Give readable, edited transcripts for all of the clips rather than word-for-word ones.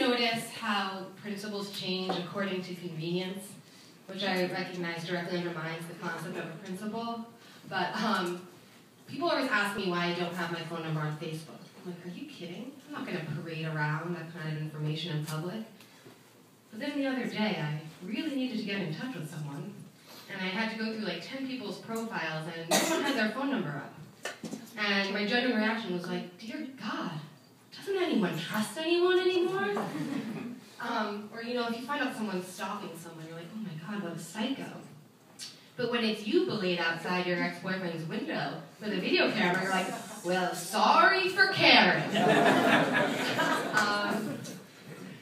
notice how principles change according to convenience, which I recognize directly undermines the concept of a principle. But people always ask me why I don't have my phone number on Facebook. I'm like, are you kidding? I'm not going to parade around that kind of information in public. But then the other day, I really needed to get in touch with someone, and I had to go through like 10 people's profiles, and no one had their phone number up. And my genuine reaction was like, dear God, doesn't anyone trust anyone anymore? Or, you know, if you find out someone's stalking someone, you're like, oh my God, what a psycho. But when it's you belayed outside your ex-boyfriend's window with a video camera, you're like, well, sorry for caring.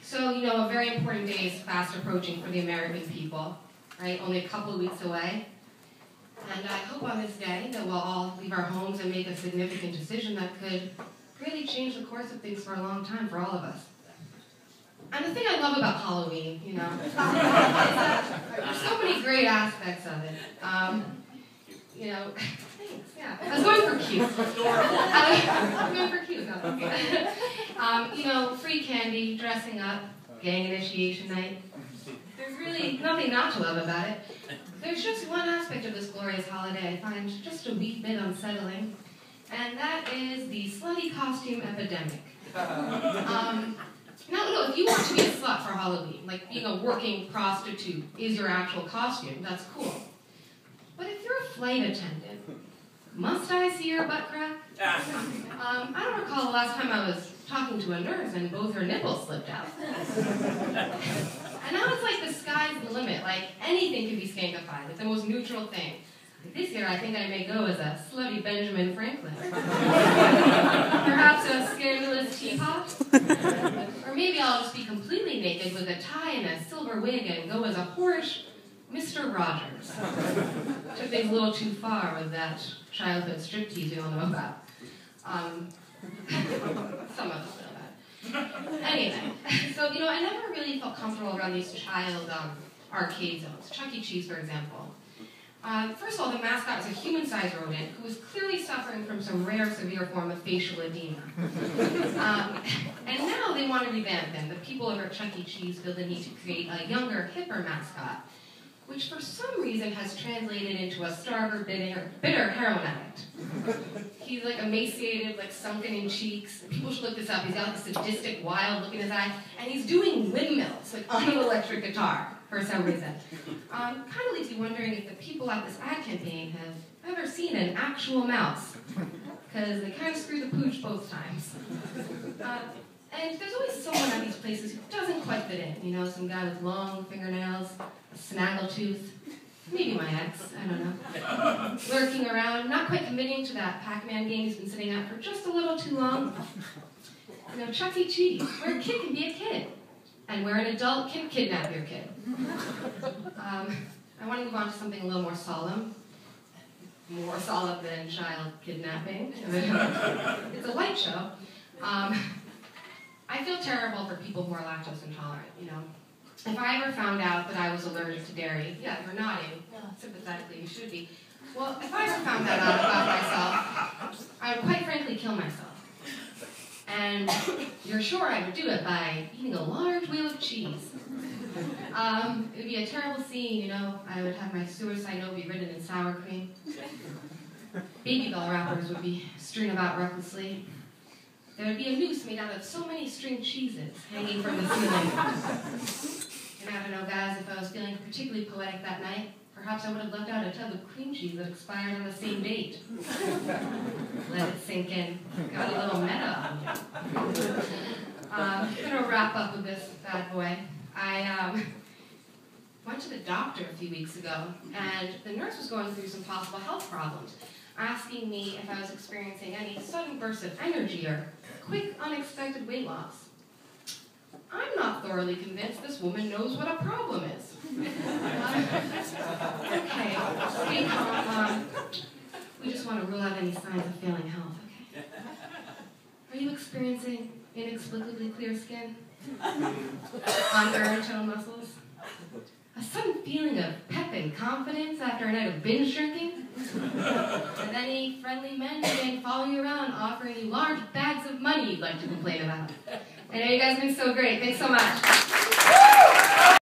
So, you know, a very important day is fast approaching for the American people, right? Only a couple of weeks away. And I hope on this day that we'll all leave our homes and make a significant decision that could really change the course of things for a long time for all of us. And the thing I love about Halloween, you know, is that there's so many great aspects of it. You know, thanks, yeah. I was going for cute. I was going for cute. No, you know, free candy, dressing up, gang initiation night. There's really nothing not to love about it. There's just one aspect of this glorious holiday I find just a wee bit unsettling, and that is the slutty costume epidemic. Now, no, if you want to be a slut for Halloween, like being a working prostitute is your actual costume, that's cool. But if you're a flight attendant, must I see your butt crack? I don't recall the last time I was talking to a nurse and both her nipples slipped out. And now it's like the sky's the limit, like anything can be skankified, like the most neutral thing. Like this year I think I may go as a slutty Benjamin Franklin. Perhaps a scandalous teapot? Or maybe I'll just be completely naked with a tie and a silver wig and go as a whorish Mr. Rogers. Took things a little too far with that childhood striptease you all know about. Some of us know that. Anyway, so, you know, I never really felt comfortable around these child arcade zones. Chuck E. Cheese, for example. First of all, the mascot was a human-sized rodent who was clearly suffering from some rare, severe form of facial edema. And now they want to revamp him. The people over at Chuck E. Cheese feel the need to create a younger, hipper mascot, which for some reason has translated into a starver, bitter heroin addict. He's like emaciated, like sunken in cheeks. People should look this up. He's got this sadistic, wild look in his eye, and he's doing windmills, like on an electric guitar, for some reason. Kind of leaves you wondering if the people at this ad campaign have ever seen an actual mouse, because they kind of screw the pooch both times. And there's always someone at these places who doesn't quite fit in. You know, some guy with long fingernails, a snaggletooth, maybe my ex, I don't know. Lurking around, not quite committing to that Pac-Man game he's been sitting at for just a little too long. You know, Chuck E. Cheese, where a kid can be a kid, and where an adult can kidnap your kid. I want to move on to something a little more solemn. More solemn than child kidnapping. It's a light show. I feel terrible for people who are lactose intolerant, you know. If I ever found out that I was allergic to dairy, yeah, you're nodding, sympathetically, you should be. Well, if I ever found that out about myself, I would quite frankly kill myself. And you're sure I would do it by eating a large wheel of cheese. It would be a terrible scene, you know. I would have my suicide note be written in sour cream. Baby doll wrappers would be strewn about recklessly. There would be a noose made out of so many string cheeses hanging from the ceiling. And I don't know, guys, if I was feeling particularly poetic that night, perhaps I would have left out a tub of cream cheese that expired on the same date. Let it sink in. Got a little meta on you. I'm going to wrap up with this bad boy. I went to the doctor a few weeks ago, and the nurse was going through some possible health problems, asking me if I was experiencing any sudden bursts of energy or quick, unexpected weight loss. I'm not thoroughly convinced this woman knows what a problem is. Okay, stay calm. We just want to rule out any signs of failing health, okay? Are you experiencing inexplicably clear skin? Unearned toe muscles? A sudden feeling of pep and confidence after a night of binge drinking? And any friendly men begin following you around offering you large bags of money you'd like to complain about? I know you guys have been so great. Thanks so much.